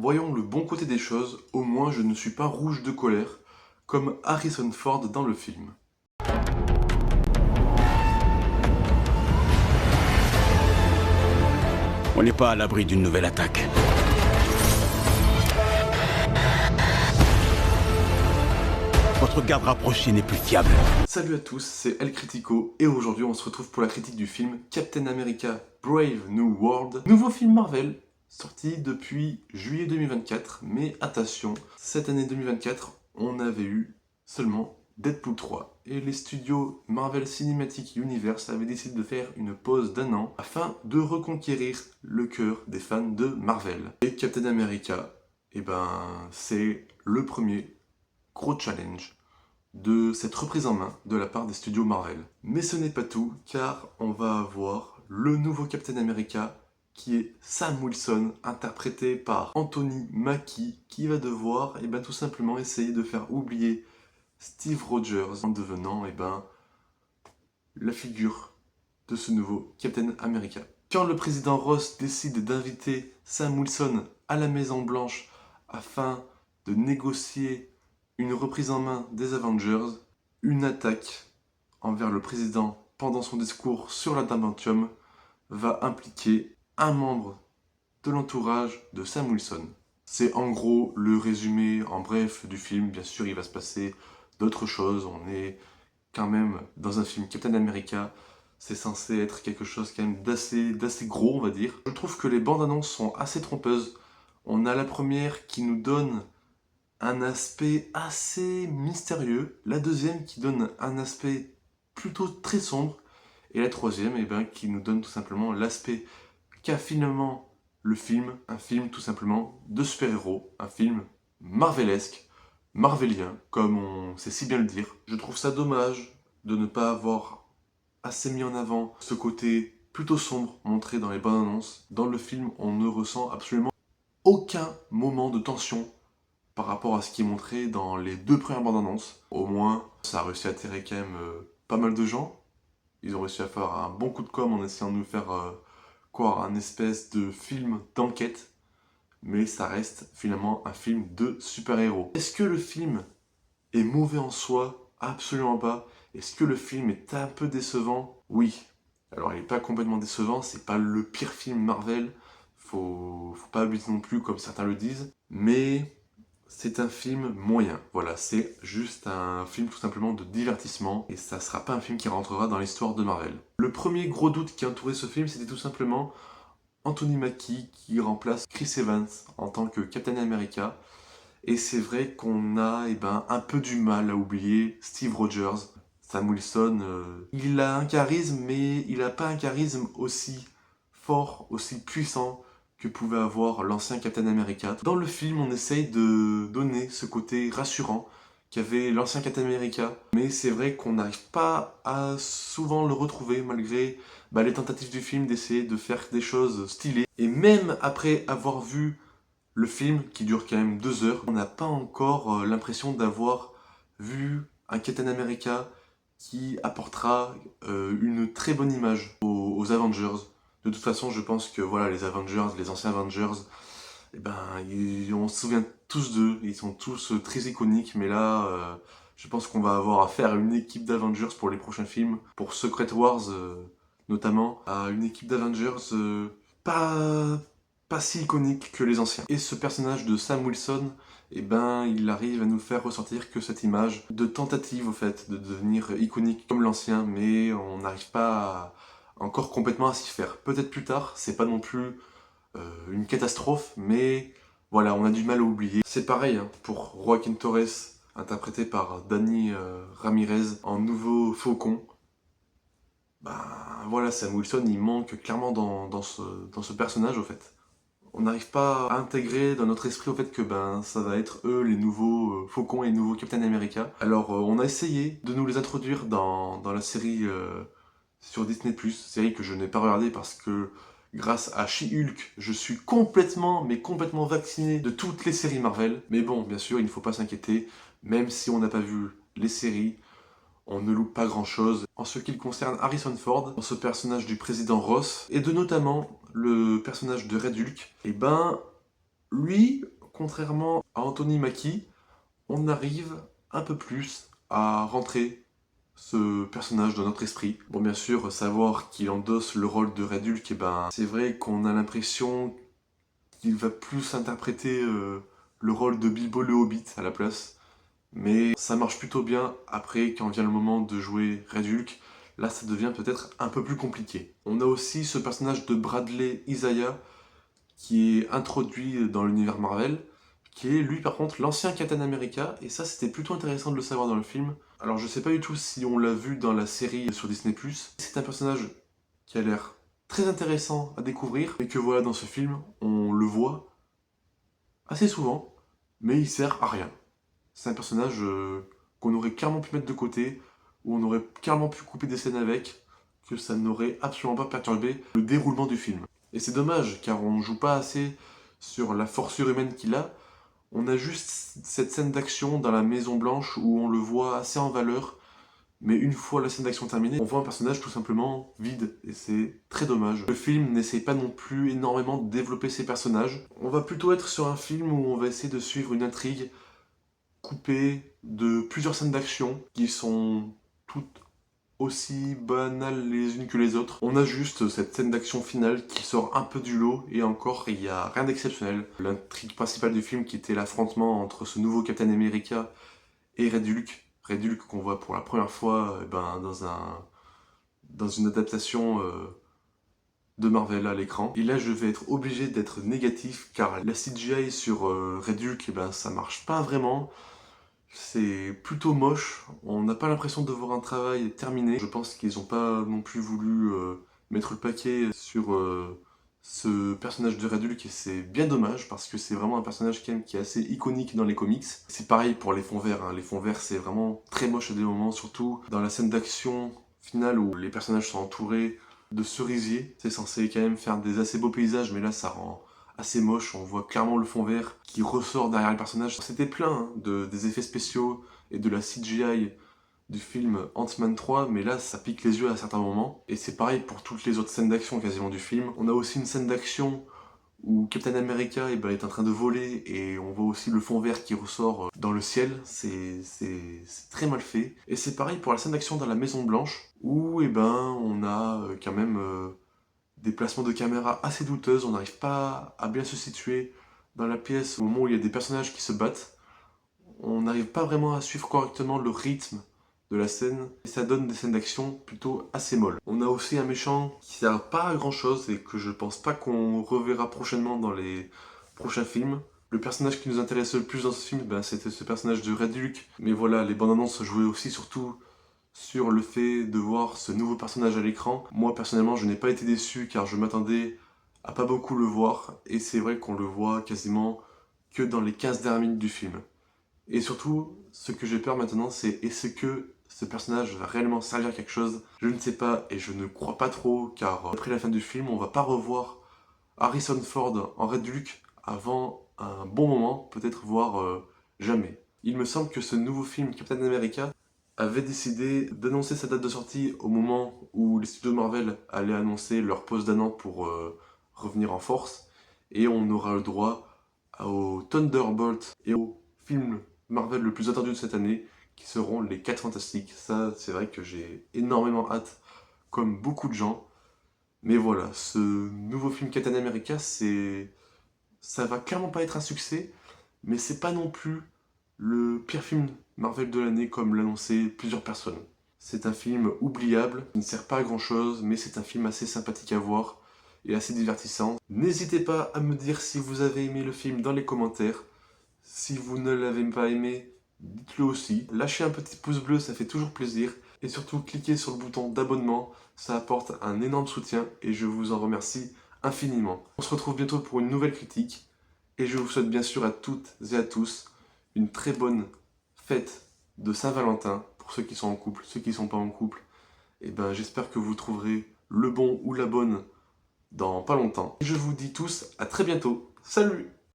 Voyons le bon côté des choses, au moins je ne suis pas rouge de colère, comme Harrison Ford dans le film. On n'est pas à l'abri d'une nouvelle attaque. Votre garde rapprochée n'est plus fiable. Salut à tous, c'est El Critico, et aujourd'hui on se retrouve pour la critique du film Captain America Brave New World, nouveau film Marvel, sorti depuis juillet 2024, mais attention, cette année 2024, on avait eu seulement Deadpool 3, et les studios Marvel Cinematic Universe avaient décidé de faire une pause d'un an afin de reconquérir le cœur des fans de Marvel. Et Captain America, c'est le premier gros challenge de cette reprise en main de la part des studios Marvel. Mais ce n'est pas tout, car on va avoir le nouveau Captain America qui est Sam Wilson, interprété par Anthony Mackie, qui va devoir tout simplement essayer de faire oublier Steve Rogers en devenant la figure de ce nouveau Captain America. Quand le président Ross décide d'inviter Sam Wilson à la Maison Blanche afin de négocier une reprise en main des Avengers, une attaque envers le président pendant son discours sur l'adamantium va impliquer un membre de l'entourage de Sam Wilson. C'est en gros le résumé en bref du film. Bien sûr, il va se passer d'autres choses. On est quand même dans un film Captain America. C'est censé être quelque chose quand même d'assez gros, on va dire. Je trouve que les bandes annonces sont assez trompeuses. On a la première qui nous donne un aspect assez mystérieux, la deuxième qui donne un aspect plutôt très sombre, et la troisième qui nous donne tout simplement l'aspect qu'a finalement le film, un film tout simplement de super-héros, un film marvelesque, marvelien, comme on sait si bien le dire. Je trouve ça dommage de ne pas avoir assez mis en avant ce côté plutôt sombre montré dans les bandes annonces. Dans le film, on ne ressent absolument aucun moment de tension par rapport à ce qui est montré dans les deux premières bandes annonces. Au moins, ça a réussi à attirer quand même pas mal de gens. Ils ont réussi à faire un bon coup de com' en essayant de nous faire croire un espèce de film d'enquête. Mais ça reste finalement un film de super-héros. Est-ce que le film est mauvais en soi? Absolument pas. Est-ce que le film est un peu décevant? Oui. Alors il n'est pas complètement décevant, c'est pas le pire film Marvel. Faut pas abuser non plus comme certains le disent. Mais c'est un film moyen, voilà, c'est juste un film tout simplement de divertissement, et ça sera pas un film qui rentrera dans l'histoire de Marvel. Le premier gros doute qui entourait ce film, c'était tout simplement Anthony Mackie qui remplace Chris Evans en tant que Captain America, et c'est vrai qu'on a un peu du mal à oublier Steve Rogers. Sam Wilson, il a un charisme, mais il n'a pas un charisme aussi fort, aussi puissant que pouvait avoir l'ancien Captain America. Dans le film, on essaye de donner ce côté rassurant qu'avait l'ancien Captain America, mais c'est vrai qu'on n'arrive pas à souvent le retrouver malgré les tentatives du film d'essayer de faire des choses stylées. Et même après avoir vu le film, qui dure quand même 2 heures, on n'a pas encore l'impression d'avoir vu un Captain America qui apportera une très bonne image aux Avengers. De toute façon, je pense que voilà, les Avengers, les anciens Avengers, on se souvient tous d'eux, ils sont tous très iconiques, mais là, je pense qu'on va avoir affaire à une équipe d'Avengers pour les prochains films, pour Secret Wars notamment, à une équipe d'Avengers pas si iconique que les anciens. Et ce personnage de Sam Wilson, il arrive à nous faire ressentir que cette image de tentative au fait de devenir iconique comme l'ancien, mais on n'arrive pas encore complètement à s'y faire. Peut-être plus tard, c'est pas non plus une catastrophe, mais voilà, on a du mal à oublier. C'est pareil pour Joaquin Torres, interprété par Danny Ramirez en nouveau Faucon. Voilà, Sam Wilson, il manque clairement dans ce personnage au fait. On n'arrive pas à intégrer dans notre esprit au fait que ça va être eux les nouveaux Faucons et les nouveaux Captain America. Alors on a essayé de nous les introduire dans la série sur Disney+, série que je n'ai pas regardée parce que grâce à She-Hulk, je suis complètement vacciné de toutes les séries Marvel. Mais bon, bien sûr, il ne faut pas s'inquiéter, même si on n'a pas vu les séries, on ne loupe pas grand chose. En ce qui concerne Harrison Ford, dans ce personnage du président Ross, et de notamment le personnage de Red Hulk, Lui, contrairement à Anthony Mackie, on arrive un peu plus à rentrer ce personnage dans notre esprit. Bon, bien sûr, savoir qu'il endosse le rôle de Red Hulk, c'est vrai qu'on a l'impression qu'il va plus interpréter le rôle de Bilbo le Hobbit à la place. Mais ça marche plutôt bien. Après, quand vient le moment de jouer Red Hulk, là ça devient peut-être un peu plus compliqué. On a aussi ce personnage de Bradley Isaiah qui est introduit dans l'univers Marvel, qui est lui par contre l'ancien Captain America, et ça c'était plutôt intéressant de le savoir dans le film. Alors je sais pas du tout si on l'a vu dans la série sur Disney+, c'est un personnage qui a l'air très intéressant à découvrir, et que voilà, dans ce film, on le voit assez souvent, mais il sert à rien. C'est un personnage qu'on aurait clairement pu mettre de côté, où on aurait clairement pu couper des scènes avec, que ça n'aurait absolument pas perturbé le déroulement du film. Et c'est dommage, car on joue pas assez sur la force surhumaine qu'il a. On a juste cette scène d'action dans la Maison Blanche où on le voit assez en valeur, mais une fois la scène d'action terminée, on voit un personnage tout simplement vide, et c'est très dommage. Le film n'essaye pas non plus énormément de développer ses personnages. On va plutôt être sur un film où on va essayer de suivre une intrigue coupée de plusieurs scènes d'action qui sont toutes aussi banales les unes que les autres. On a juste cette scène d'action finale qui sort un peu du lot, et encore, il n'y a rien d'exceptionnel. L'intrigue principale du film qui était l'affrontement entre ce nouveau Captain America et Red Hulk. Red Hulk qu'on voit pour la première fois dans une adaptation de Marvel à l'écran. Et là, je vais être obligé d'être négatif, car la CGI sur Red Hulk, ça marche pas vraiment. C'est plutôt moche, on n'a pas l'impression de voir un travail terminé. Je pense qu'ils n'ont pas non plus voulu mettre le paquet sur ce personnage de Red Hulk, et c'est bien dommage parce que c'est vraiment un personnage qui est assez iconique dans les comics. C'est pareil pour les fonds verts, hein. Les fonds verts c'est vraiment très moche à des moments, surtout dans la scène d'action finale où les personnages sont entourés de cerisiers. C'est censé quand même faire des assez beaux paysages, mais là ça rend assez moche, on voit clairement le fond vert qui ressort derrière les personnages. C'était plein des effets spéciaux et de la CGI du film Ant-Man 3, mais là ça pique les yeux à certains moments. Et c'est pareil pour toutes les autres scènes d'action quasiment du film. On a aussi une scène d'action où Captain America est en train de voler, et on voit aussi le fond vert qui ressort dans le ciel. C'est très mal fait. Et c'est pareil pour la scène d'action dans la Maison Blanche, où on a quand même des placements de caméra assez douteuses, on n'arrive pas à bien se situer dans la pièce au moment où il y a des personnages qui se battent. On n'arrive pas vraiment à suivre correctement le rythme de la scène, et ça donne des scènes d'action plutôt assez molles. On a aussi un méchant qui sert pas à grand chose et que je pense pas qu'on reverra prochainement dans les prochains films. Le personnage qui nous intéresse le plus dans ce film, c'était ce personnage de Red Hulk. Mais voilà, les bandes annonces jouaient aussi surtout sur le fait de voir ce nouveau personnage à l'écran. Moi personnellement je n'ai pas été déçu, car je m'attendais à pas beaucoup le voir, et c'est vrai qu'on le voit quasiment que dans les 15 dernières minutes du film. Et surtout, ce que j'ai peur maintenant, c'est est-ce que ce personnage va réellement servir à quelque chose? Je ne sais pas, et je ne crois pas trop, car après la fin du film, on va pas revoir Harrison Ford en Red Hulk avant un bon moment, peut-être voire jamais. Il me semble que ce nouveau film Captain America avait décidé d'annoncer sa date de sortie au moment où les studios Marvel allaient annoncer leur pause d'un an pour revenir en force, et on aura le droit au Thunderbolt et au film Marvel le plus attendu de cette année, qui seront les 4 Fantastiques. Ça, c'est vrai que j'ai énormément hâte, comme beaucoup de gens. Mais voilà, ce nouveau film Captain America, ça va clairement pas être un succès, mais c'est pas non plus le pire film Marvel de l'année comme l'annonçaient plusieurs personnes. C'est un film oubliable, qui ne sert pas à grand chose, mais c'est un film assez sympathique à voir et assez divertissant. N'hésitez pas à me dire si vous avez aimé le film dans les commentaires. Si vous ne l'avez pas aimé, dites-le aussi. Lâchez un petit pouce bleu, ça fait toujours plaisir. Et surtout, cliquez sur le bouton d'abonnement, ça apporte un énorme soutien et je vous en remercie infiniment. On se retrouve bientôt pour une nouvelle critique, et je vous souhaite bien sûr à toutes et à tous une très bonne fête de Saint-Valentin pour ceux qui sont en couple. Ceux qui ne sont pas en couple, j'espère que vous trouverez le bon ou la bonne dans pas longtemps. Et je vous dis tous à très bientôt. Salut!